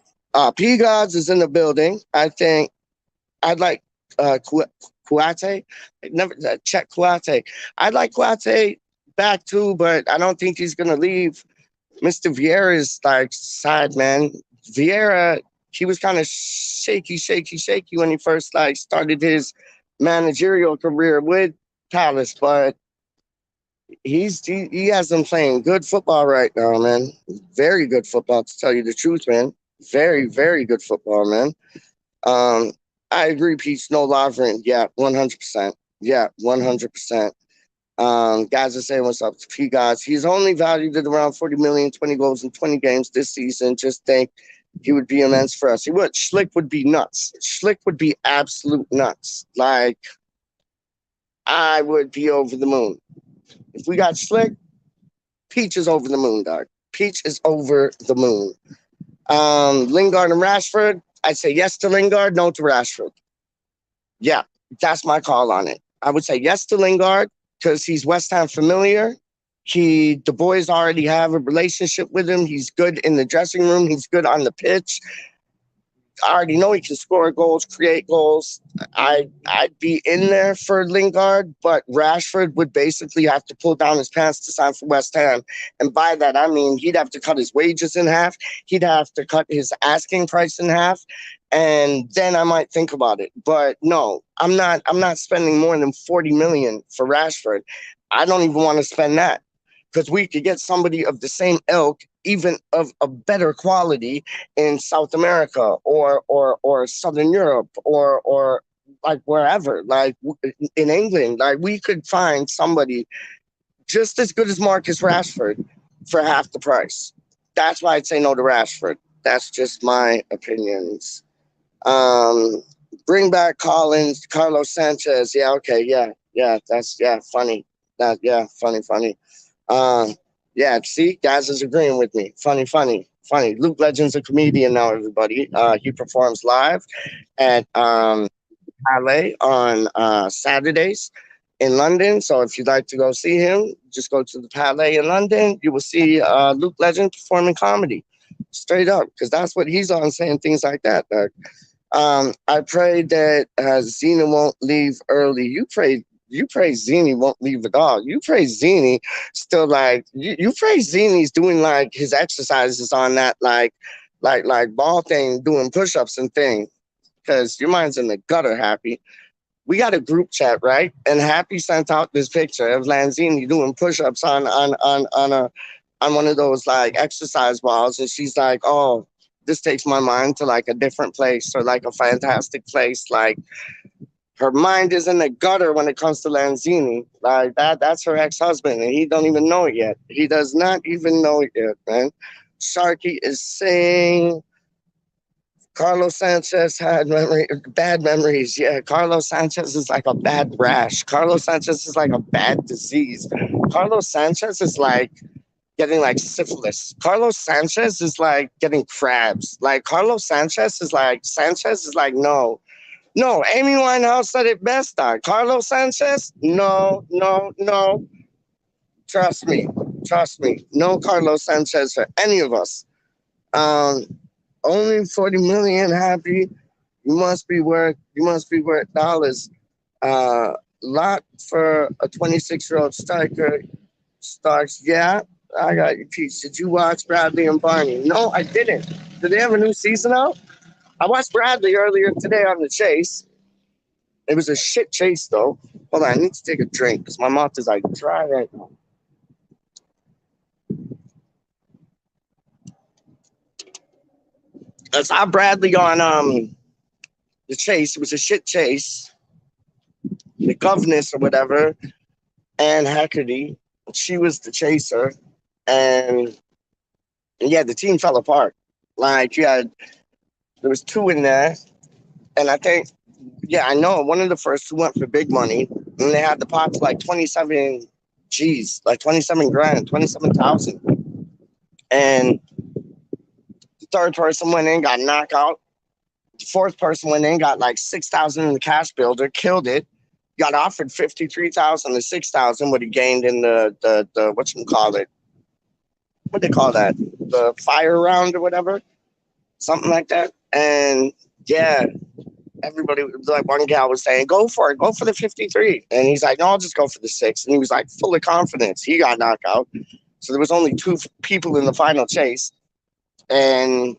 P Gods is in the building. I think I'd like Kouate. Never check Kouate. I'd like Kouate back too, but I don't think he's gonna leave Mr. Vieira's like side, man. Vieira, he was kind of shaky when he first like started his managerial career with Palace, but he has them playing good football right now, man. Very good football, to tell you the truth, man. Very, very good football, man. I agree, Peach. No Lovren. Yeah, 100%. Yeah, 100%. Guys are saying what's up to P guys. He's only valued at around 40 million, 20 goals in 20 games this season. Just think he would be immense for us. He would. Schlick would be nuts. Schlick would be absolute nuts. Like, I would be over the moon. If we got Schlick, Peach is over the moon, dog. Peach is over the moon. Lingard and Rashford, I'd say yes to Lingard, no to Rashford. Yeah, that's my call on it. I would say yes to Lingard because he's West Ham familiar. The boys already have a relationship with him. He's good in the dressing room. He's good on the pitch. I already know he can score goals, create goals. I'd be in there for Lingard, but Rashford would basically have to pull down his pants to sign for West Ham. And by that I mean he'd have to cut his wages in half. He'd have to cut his asking price in half. And then I might think about it. But no, I'm not spending more than 40 million for Rashford. I don't even want to spend that because we could get somebody of the same ilk, even of a better quality in South America or Southern Europe or like wherever, like in England. Like we could find somebody just as good as Marcus Rashford for half the price. That's why I'd say no to Rashford. That's just my opinions. Um, Bring back Carlos Sanchez. Yeah, okay, yeah, that's funny. Funny. Um, yeah, see, guys is agreeing with me. Funny. Luke Legend's a comedian now, everybody. He performs live at Palais on Saturdays in London. So if you'd like to go see him, just go to the Palais in London. You will see Luke Legend performing comedy, straight up, because that's what he's on, saying things like that. I pray that Zena won't leave early. You pray Zini won't leave at all. You pray Zini still like you pray Zini's doing like his exercises on that like ball thing, doing push-ups and thing. Because your mind's in the gutter, Happy. We got a group chat, right? And Happy sent out this picture of Lanzini doing push-ups on one of those like exercise balls, and she's like, "Oh, this takes my mind to like a different place or like a fantastic place." Like her mind is in the gutter when it comes to Lanzini. Like that's her ex-husband, and he don't even know it yet. He does not even know it yet, man. Sharky is saying Carlos Sanchez had bad memories. Yeah, Carlos Sanchez is like a bad rash. Carlos Sanchez is like a bad disease. Carlos Sanchez is like getting like syphilis. Carlos Sanchez is like getting crabs. Like Sanchez is like no. Amy Winehouse said it best. Carlos Sanchez, no. Trust me. No Carlos Sanchez for any of us. Um, Only 40 million. Happy. You must be worth dollars. Lot for a 26-year-old striker. Starks. Yeah, I got you, Peach. Did you watch Bradley and Barney? No, I didn't. Do they have a new season out? I watched Bradley earlier today on The Chase. It was a shit chase, though. Hold on, I need to take a drink because my mouth is like dry right now. I saw Bradley on The Chase. It was a shit chase. The governess or whatever, Anne Heckerty. She was the chaser, and yeah, the team fell apart. Like there was two in there, and I think, yeah, I know one of the first two went for big money, and they had the pot to like 27 G's, like 27 grand, 27,000, and the third person went in, got knocked out. The fourth person went in, got like 6,000 in the cash builder, killed it. Got offered 53,000 to 6,000, what he gained in the whatchamacallit. What they call that? The fire round or whatever, something like that. And yeah, everybody, like one gal was saying, go for it, go for the 53. And he's like, no, I'll just go for the 6. And he was like full of confidence. He got knocked out. So there was only two people in the final chase, and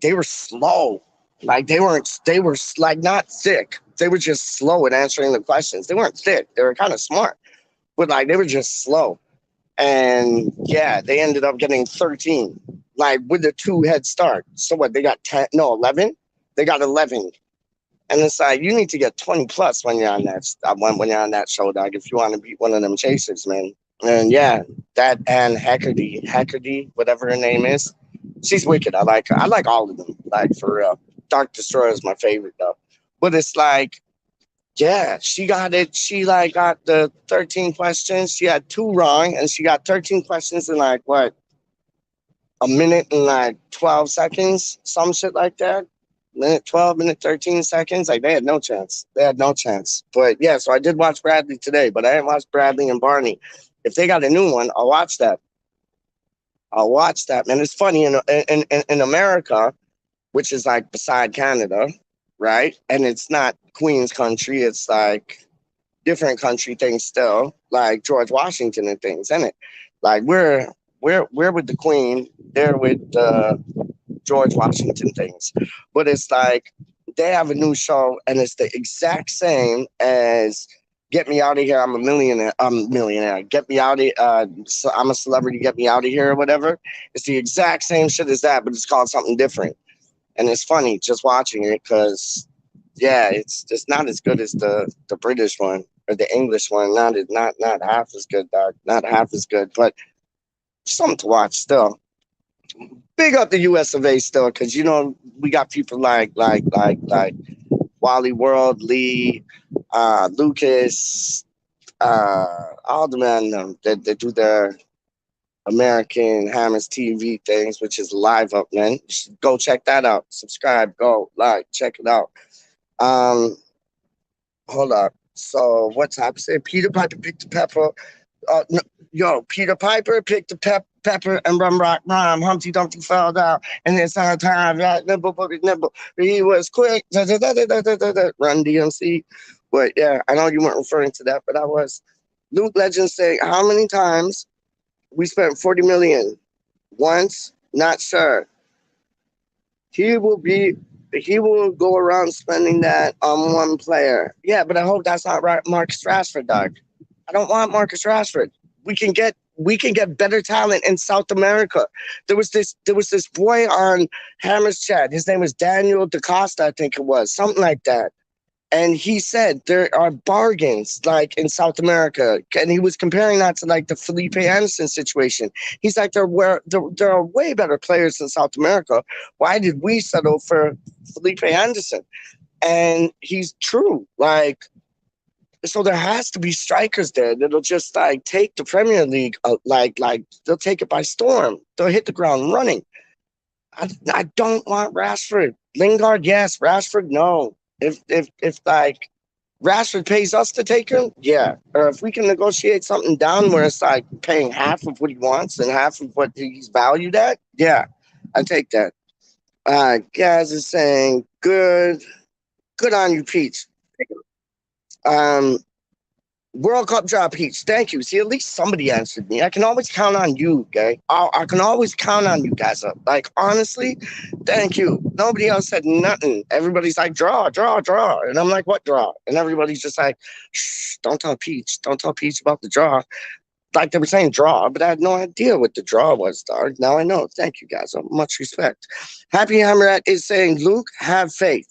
they were slow. Like they were like not thick. They were just slow at answering the questions. They weren't thick. They were kind of smart, but like they were just slow. And yeah, they ended up getting 13, like with a 2 head start. So what, they got 10, no, 11? They got 11. And it's like, you need to get 20 plus when you're on that show, dog, if you want to beat one of them chasers, man. And yeah, that Anne Heckerty, whatever her name is, she's wicked. I like her. I like all of them, like for real. Dark Destroyer is my favorite though. But it's like, yeah, she got it. She like got the 13 questions. She had 2 wrong, and she got 13 questions in like what, a minute and like 12 seconds, some shit like that. Minute 12, minute 13 seconds. Like they had no chance. But yeah, so I did watch Bradley today, but I didn't watch Bradley and Barney. If they got a new one, I'll watch that. I'll watch that, man. It's funny in America, which is like beside Canada, right? And it's not Queen's country. It's like different country things still, like George Washington and things, isn't it? Like we're with the Queen, they're with George Washington things, but it's like they have a new show and it's the exact same as Get Me Out of Here. I'm a millionaire. I'm a millionaire. Get Me Out of. So I'm a celebrity. Get Me Out of Here or whatever. It's the exact same shit as that, but it's called something different. And it's funny just watching it because yeah, it's just not as good as the British one or the English one. Not half as good, dog. Not half as good, but something to watch still. Big up the US of A still, because you know we got people like Wally World, Lee, Lucas, all the men that do their American Hammers TV things, which is live up, man. You should go check that out. Subscribe, go like, check it out. Um, Hold up. So what's up? Say Peter Piper picked the pepper. No, yo, Peter Piper picked the pepper and rum rock rhyme. Humpty Dumpty fell down, and then time that nibble boogie nibble. He was quick. Run DMC. But yeah, I know you weren't referring to that, but I was. Luke Legend saying, how many times we spent 40 million? Once, not sure. He will be he will go around spending that on one player. Yeah, but I hope that's not right, Marcus Rashford, dog. I don't want Marcus Rashford. We can get better talent in South America. There was this boy on Hammer's chat. His name was Daniel DaCosta, I think it was, something like that. And he said there are bargains like in South America, and he was comparing that to like the Felipe Anderson situation. He's like, there are way better players in South America. Why did we settle for Felipe Anderson? And he's true. Like, so there has to be strikers there that'll just like take the Premier League, like they'll take it by storm. They'll hit the ground running. I don't want Rashford. Lingard, yes. Rashford, no. If like Rashford pays us to take him, yeah. Or if we can negotiate something down where it's like paying half of what he wants and half of what he's valued at, yeah, I take that. Gaz is saying, good on you, Peach. Um, World Cup drop Peach. Thank you. See, at least somebody answered me. I can always count on you, okay? I can always count on you guys up. Like, honestly, thank you. Nobody else said nothing. Everybody's like, draw, draw, draw. And I'm like, what draw? And everybody's just like, shh, don't tell Peach. Don't tell Peach about the draw. Like they were saying draw, but I had no idea what the draw was, dog. Now I know. Thank you, guys. Much respect. Happy Hammerette is saying, Luke, have faith.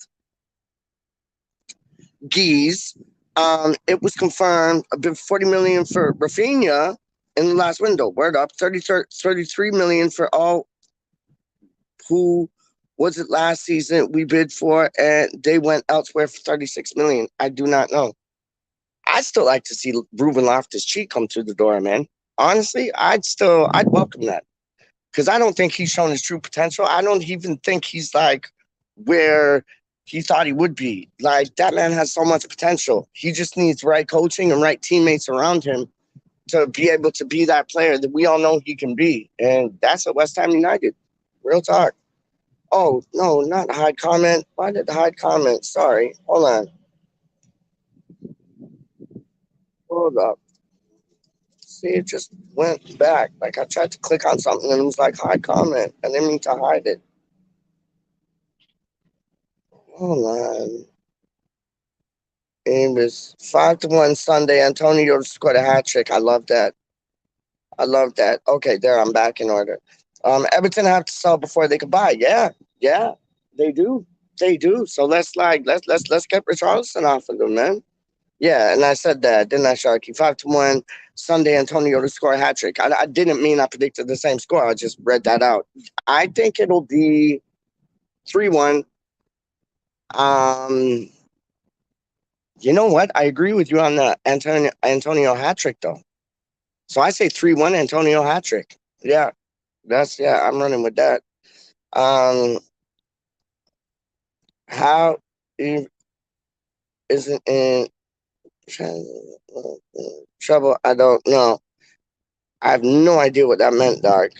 Geese. It was confirmed a bit 40 million for Rafinha in the last window. Word up, 33 million for all who was it last season we bid for, and they went elsewhere for 36 million. I do not know. I'd still like to see Ruben Loftus-Cheek come through the door, man. Honestly, I'd welcome that because I don't think he's shown his true potential. I don't even think he's like where he thought he would be. Like that man has so much potential. He just needs right coaching and right teammates around him to be able to be that player that we all know he can be. And that's at West Ham United. Real talk. Oh, no, not hide comment. Why did the hide comment? Sorry. Hold on. Hold up. See, it just went back. Like I tried to click on something and it was like hide comment. I didn't mean to hide it. Hold on. It was 5-1 Sunday. Antonio scored a hat trick. I love that. I love that. Okay, there, I'm back in order. Everton have to sell before they could buy. Yeah, yeah, they do. They do. So let's get Richarlison off of them, man. Yeah, and I said that, didn't I, Sharky? 5-1 Sunday. Antonio to score a hat trick. I didn't mean I predicted the same score. I just read that out. I think it'll be 3-1. You know what? I agree with you on the Antonio hat trick though. So I say 3-1 Antonio hat trick. Yeah. I'm running with that. How isn't in trouble? I don't know. I have no idea what that meant, dog.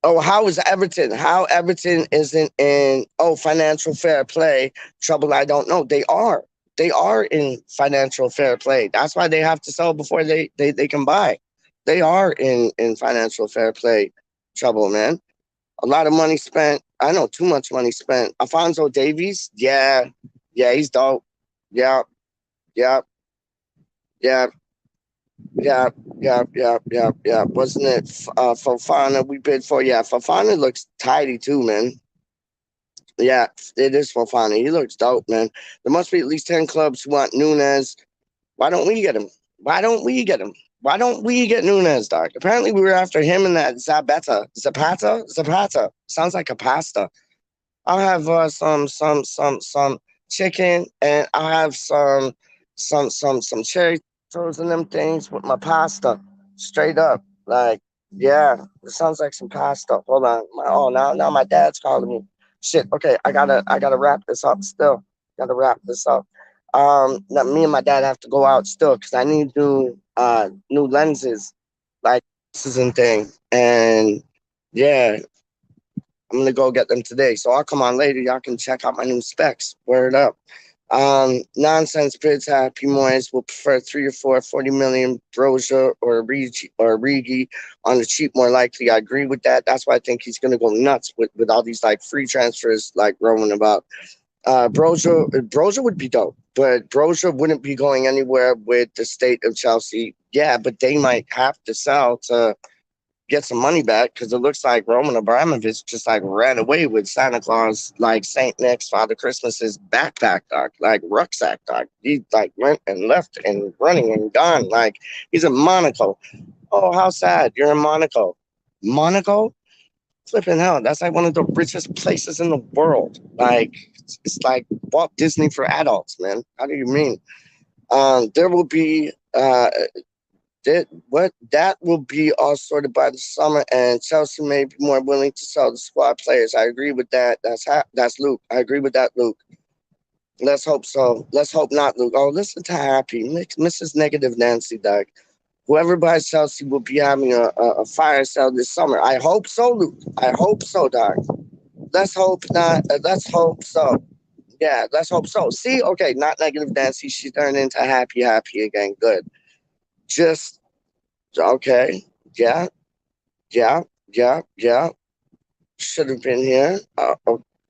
Oh, how is Everton? How Everton isn't in financial fair play trouble? I don't know. They are. They are in financial fair play. That's why they have to sell before they can buy. They are in financial fair play trouble, man. A lot of money spent. I know too much money spent. Alfonso Davies, yeah, yeah, he's dope. Yeah, yeah, yeah. Yeah, yeah. Wasn't it Fofana we bid for? Yeah, Fofana looks tidy too, man. Yeah, it is Fofana. He looks dope, man. There must be at least 10 clubs who want Nunes. Why don't we get him? Why don't we get him? Why don't we get Nunes, dog? Apparently we were after him and that Zapata. Sounds like a pasta. I'll have some chicken, and I'll have some cherry toast and them things with my pasta. Straight up, like yeah, it sounds like some pasta. Hold on, now my dad's calling me. Shit. Okay, I gotta wrap this up. Still, gotta wrap this up. Now me and my dad have to go out still because I need new lenses, like this and thing, and yeah, I'm gonna go get them today. So I'll come on later. Y'all can check out my new specs. Word up. Nonsense bids happy Moyes will prefer 3 or 4 40 million Broja or Rigi on the cheap more likely. I agree with that. That's why I think he's gonna go nuts with all these like free transfers like roaming about. Broja would be dope, but Broja wouldn't be going anywhere with the state of Chelsea. Yeah, but they might have to sell to get some money back because it looks like Roman Abramovich just like ran away with Santa Claus, like Saint Nick's Father Christmas's backpack, dog, like rucksack, dog. He like went and left and running and gone. Like he's in Monaco. Oh, how sad! You're in Monaco. Monaco? Flipping hell, that's like one of the richest places in the world. Like it's like Walt Disney for adults, man. How do you mean? There will be that will be all sorted by the summer, and Chelsea may be more willing to sell the squad players. I agree with that. That's Luke. I agree with that, Luke. Let's hope so. Let's hope not, Luke. Oh, listen to Happy, Mrs. Negative Nancy, dog. Whoever buys Chelsea will be having a fire sale this summer. I hope so, Luke. I hope so, dog. Let's hope not. Let's hope so. Yeah, let's hope so. See, okay, not Negative Nancy. She turned into Happy again. Good. Just okay. Yeah, yeah. Should have been here.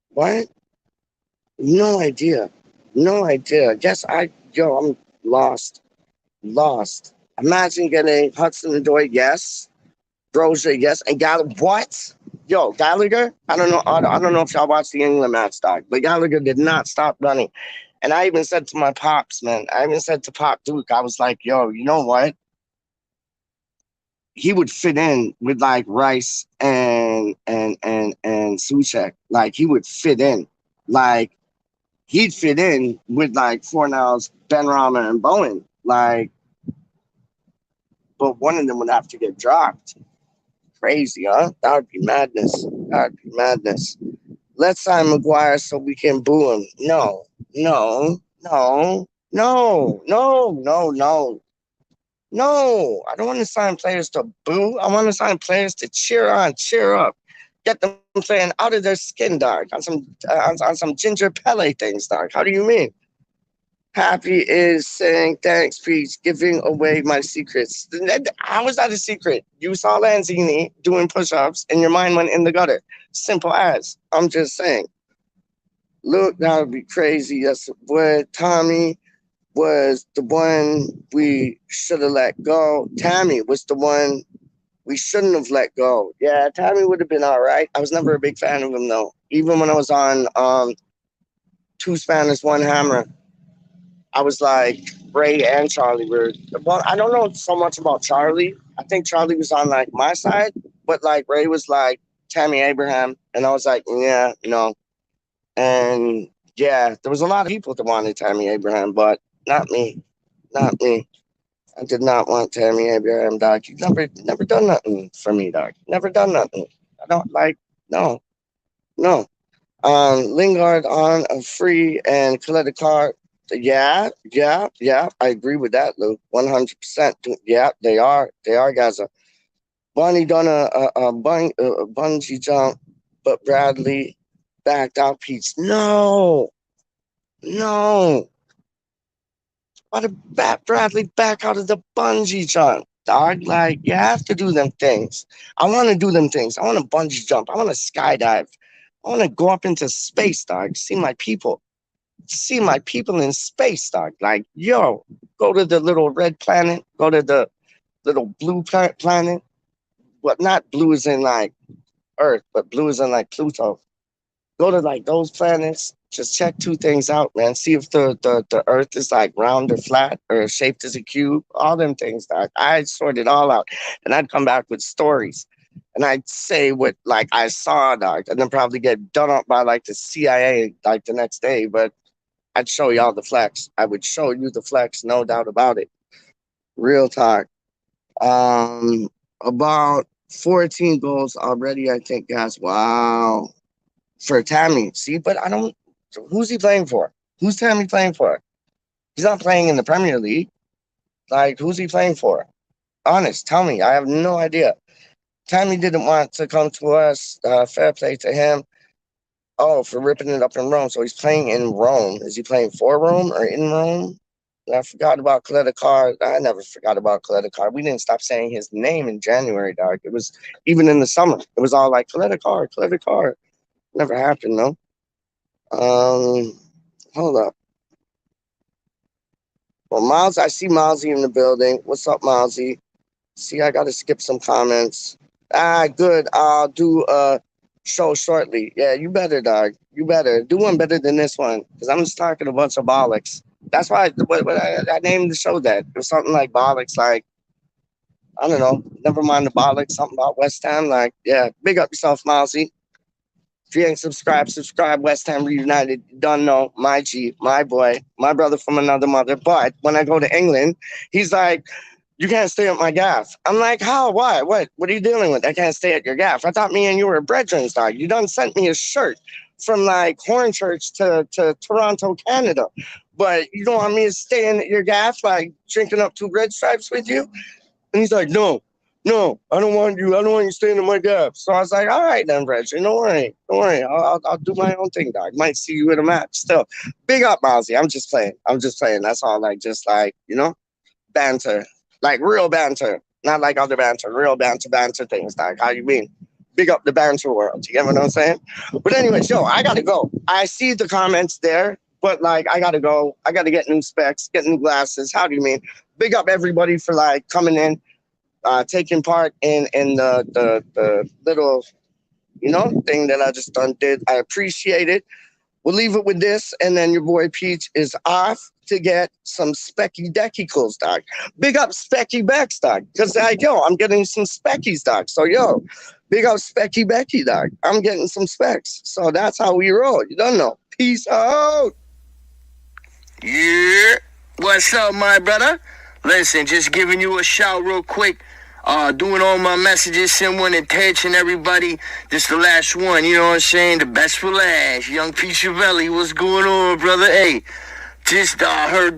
What? No idea. No idea. I'm lost. Lost. Imagine getting Hudson Odoi, yes. Brozier, yes. And Gallagher, what? Yo, Gallagher? I don't know if y'all watched the England match, dog, but Gallagher did not stop running. And I even said to my pops, man, I even said to Pop Duke, I was like, yo, you know what? He would fit in with like Rice and Suchek. Like he would fit in. Like he'd fit in with like Fornals, Ben Rama, and Bowen. Like, but one of them would have to get dropped. Crazy, huh? That would be madness. That would be madness. Let's sign McGuire so we can boo him. No. No, I don't want to sign players to boo. I want to sign players to cheer on, cheer up, get them playing out of their skin, dog, on some Ginger Pele things, dog. How do you mean? Happy is saying thanks, Peach, giving away my secrets. How is that a secret? You saw Lanzini doing push-ups and your mind went in the gutter. Simple as. I'm just saying. Look, that would be crazy. Yes, it would. Tommy was the one we should have let go. Tammy was the one we shouldn't have let go. Yeah, Tammy would have been all right. I was never a big fan of him though. Even when I was on Two Spanish, One Hammer, I was like Ray and Charlie were. Well, I don't know so much about Charlie. I think Charlie was on like my side, but like Ray was like Tammy Abraham, and I was like, yeah, no. And yeah, there was a lot of people that wanted Tammy Abraham, but not me. Not me. I did not want Tammy Abraham, dog. You never done nothing for me, dog. Never done nothing. I don't like, no. Lingard on a free and collect a card. Yeah. I agree with that, Luke. 100%. Yeah, they are Gaza. Bonnie done a bungee jump, but Bradley backed out. Peach, no, no. Why did Bradley back out of the bungee jump, dog? Like, you have to do them things. I want to do them things. I want to bungee jump. I want to skydive. I want to go up into space, dog. See my people. See my people in space, dog. Like, yo, go to the little red planet. Go to the little blue planet. But not blue as in like Earth, but blue as in like Pluto. Go to like those planets. Just check two things out, man. See if the Earth is like round or flat or shaped as a cube. All them things, dog. I'd sort it all out, and I'd come back with stories, and I'd say what like I saw, dog, and then probably get done up by like the CIA like the next day. But I'd show y'all the flex. I would show you the flex, no doubt about it. Real talk. About 14 goals already, I think, guys. Wow. For Tammy. See, but I don't. Who's he playing for? Who's Tammy playing for? He's not playing in the Premier League. Like, who's he playing for? Honest, tell me. I have no idea. Tammy didn't want to come to us. Fair play to him. Oh, for ripping it up in Rome. So he's playing in Rome. Is he playing for Rome or in Rome? I forgot about Cledecar. I never forgot about Cledecar. We didn't stop saying his name in January, dog. It was even in the summer. It was all like Cledecar. Never happened, no. Hold up. Well, Miles, I see Milesy in the building. What's up, Milesy? See, I gotta skip some comments. Good. I'll do a show shortly. Yeah, you better, dog. You better do one better than this one, because I'm just talking a bunch of bollocks. That's why I named the show that. It was something like bollocks, like, I don't know. Never mind the bollocks, something about WeStHaM. Like, yeah, big up yourself, Milesy. If you ain't subscribed, WeStHaM Reunited. You don't know, my G, my boy, my brother from another mother. But when I go to England, he's like, you can't stay at my gaff. I'm like, how? Why? What are you dealing with? I can't stay at your gaff. I thought me and you were brethren, dog. You done sent me a shirt from like Hornchurch to Toronto, Canada. But you don't want me to stay in at your gaff, like drinking up 2 red stripes with you? And he's like, no, I don't want you. I don't want you staying in my gaff. So I was like, all right then, brethren. Don't worry. I'll do my own thing, dog. Might see you in a match still. Big up, Milesy. I'm just playing. That's all, like, just like, banter. Like real banter, not like other banter, real banter things. Like, how you mean? Big up the banter world. You get what I'm saying? But anyways, I gotta go. I see the comments there, but like, I gotta go. I gotta get new specs, get new glasses. How do you mean? Big up everybody for like coming in, taking part in the little, thing that I just did. I appreciate it. We'll leave it with this, and then your boy Peach is off to get some specky deckicles, dog. Big up Specky Becks, dog. Because, I'm getting some speckies, dog. So, big up Specky Becky, dog. I'm getting some specs. So that's how we roll. You don't know. Peace out. Yeah. What's up, my brother? Listen, just giving you a shout real quick. Doing all my messages, send one attention, everybody. This the last one, you know what I'm saying? The best for last. Young P. Chiavelli, what's going on, brother? Hey, just heard